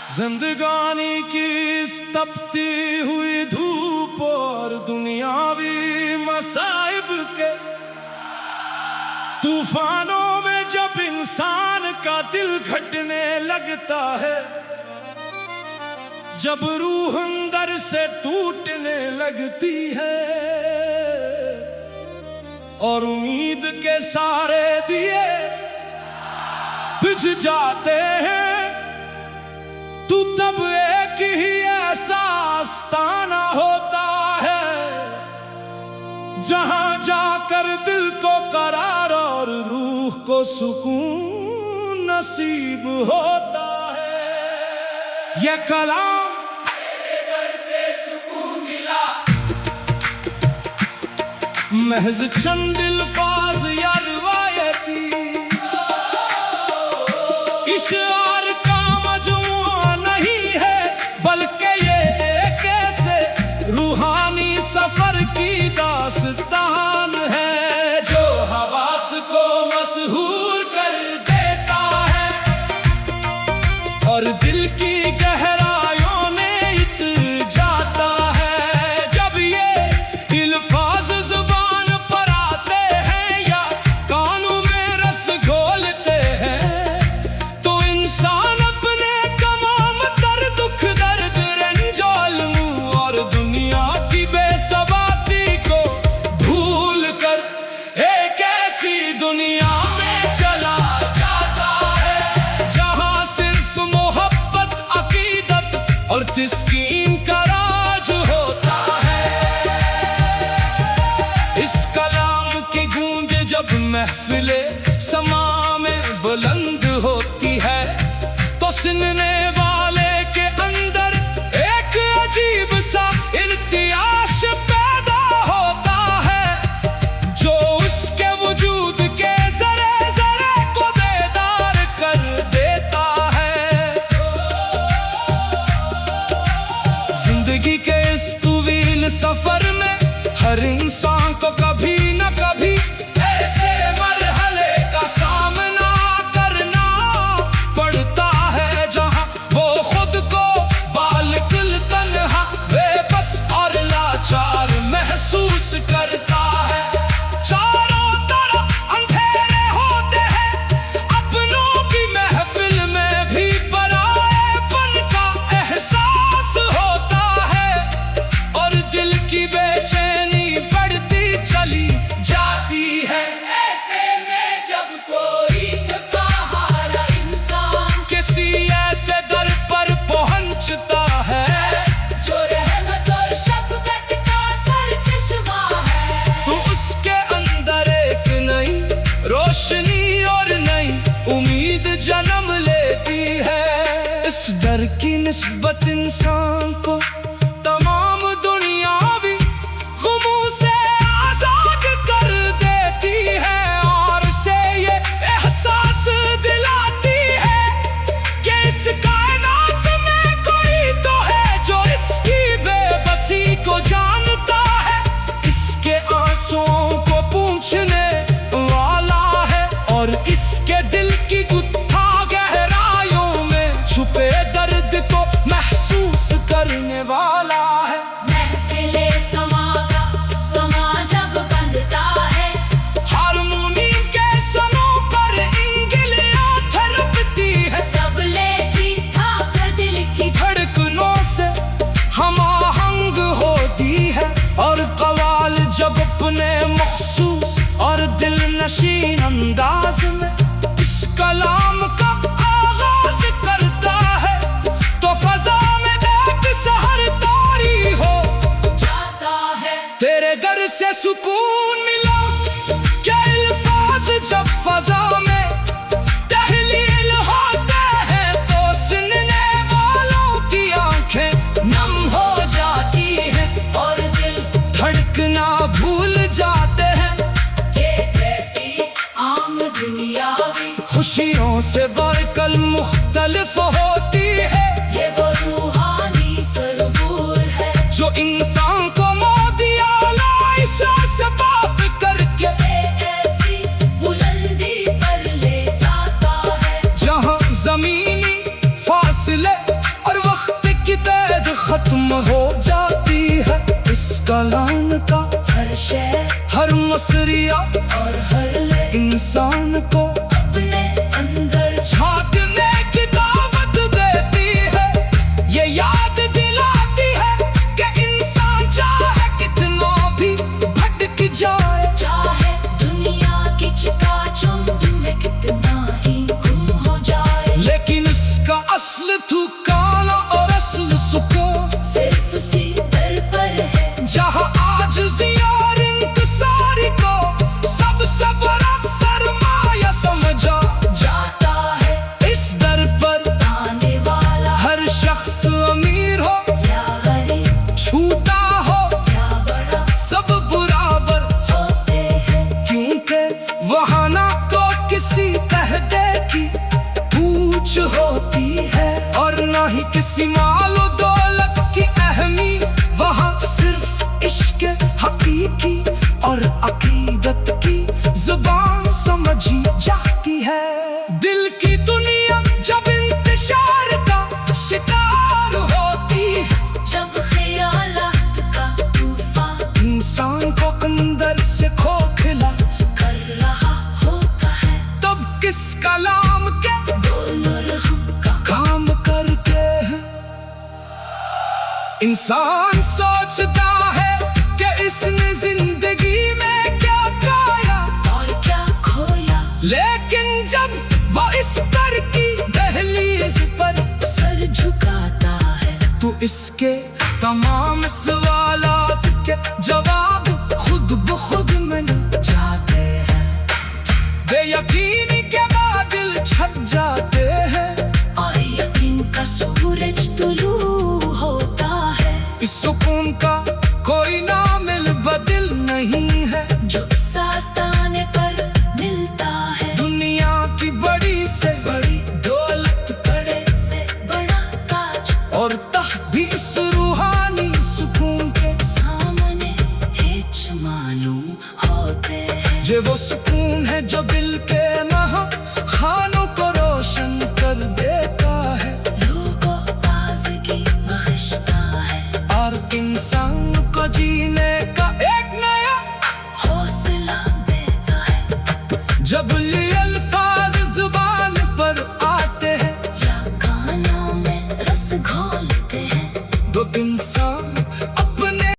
जिंदगानी की इस तपती हुई धूप और दुनियावी मसाइब के तूफानों में जब इंसान का दिल घटने लगता है, जब रूह अंदर से टूटने लगती है और उम्मीद के सारे दिए बुझ जाते हैं, तू तब एक ही ऐसा आस्ताना होता है जहां जाकर दिल को करार और रूह को सुकून नसीब होता है। ये कलाम तेरे दर से सुकून मिला, महज चंद अल्फाज या रिवायती इशार का मजमूआ नहीं है, बल्कि ये एक ऐसे रूहानी सफर की दास्तान है जो हवास को मशहूर कर देता है और दिल की गहराइयों में इतर जाता है। जब ये अल्फाज जुबान पर आते हैं या कानों में रस घोलते हैं, तो इंसान अपने तमाम तर दुख दर्द रंजोल मुंह और दुनिया की बेसबाती को भूल कर एक ऐसी दुनिया में चला जाता है जहां सिर्फ मोहब्बत, अकीदत और तस्कीन का राज होता है। इस कलाम की गूंज जब महफिले समा में बुलंद होती है, तो सुनने वाले के अंदर एक अजीब सा इर्तियाश पैदा होता है जो उसके वजूद के जरे जरे को बेदार कर देता है। जिंदगी के इस तवील सफर में हर इंसान को कभी न कभी ऐसे मरहले का सामना करना पड़ता है जहां वो खुद को बालिकुल तन्हा, बेबस और लाचार महसूस करता है। चारों तरफ अंधेरे होते हैं, अपनों की महफिल में भी पराएपन का एहसास होता है और दिल की बेचैनी बढ़ती चली जाती है। ऐसे में जब कोई थका हारा इंसान किसी ऐसे दर पर पहुंचता है जो रहमत और शफकत का सरचश्मा है, तो उसके अंदर एक नई रोशनी और नई उम्मीद जन्म लेती है। इस डर की निस्बत इंसान को तमाम दुनियावी गुमों से आजाद कर देती है और उसे ये एहसास दिलाती है कि इस कायनात में कोई तो है जो इसकी बेबसी को जानता है, इसके आंसुओं को पूछने वाला है और इसके दिल की गुत्था गहराइयों में छुपे दर्द को महसूस करने वाला है। महफिले समा का समा जब बंधता है, हारमोनियम के सनों पर इंगिलियां थरपती है, तबले की थाप दिल की धड़कनों से हम आहंग होती है और कवाल जब अपने मखसूस और दिल नशीन अंदाज में इस कलाम का आगाज करता है, तो फजा में एक सहर तारी हो जाता है। तेरे दर से सुकून मिला, क्या अल्फाज जब फजा में तहलील होते हैं तो सुनने वालों की आंखें नम हो जाती है और दिल धड़कना भूल जाते हैं। के कैफी आम दुनियावी खुशियों से बरकल मुख्तलिफ होती है, ये वो रूहानी सरबूर है जो इंसान को मोदी आलाइशा से बात करके ऐसी बुलंदी पर ले जाता है जहां जमीनी फासले खत्म हो जाती है इस कलाम का हर शय हर मसरिया और हर लय इंसान को अपने अंदर झांकने की दावत देती है। ये याद दिलाती है कि इंसान चाहे कितना भी भटक जाए, चाहे दुनिया की चकाचौंध में कितना ही गुम हो जाए, लेकिन इसका असल ठिकाना और असल सुकून सिर्फ उसी दर पर है जहाँ आजिज़ी और इंकिसारी को सबसे बड़ा सरमाया समझा जाता है। इस दर पर आने वाला हर शख्स अमीर हो या गरीब, छोटा हो या बड़ा, सब बराबर, होते हैं क्योंकि वहाँ ना को किसी कहते की पूछ होती है और ना ही किसी मालो दौलत की अहमियत। वहाँ सिर्फ इश्क हकीकी और अकीदत की जुबान समझी जाती है। दिल की दुनिया जब इंतशार का शिकार होती है, जब ख्यालात का तूफान इंसान को अंदर से खोखला कर रहा होता है, तब किस कलाम के दोनों रहम का काम करते हैं। इंसान सोचता है कि इसने जिंदगी में क्या पाया और क्या खोया, लेकिन जब वो इस पर की दहलीज पर सर झुकाता है तो इसके तमाम सवालात के जवाब खुद ब खुद मिल जाते हैं। बेयकीनी के बाद दिल छट जाते हैं और यकीन का सूरज तुलू होता है, इस सुकून का कोई नामिल बदिल नहीं है जो इस आस्ताने पर मिलता है। दुनिया की बड़ी से बड़ी दौलत बड़े से बड़ा ताज और तह भी इस रूहानी सुकून के सामने हिच मालूम होते हैं। जे वो सुकून है जो दिल के खानों को रोशन कर देता है, रूह को ताज़गी बख्शता है, और इंसान को जीने का एक नया हौसला देता है। जब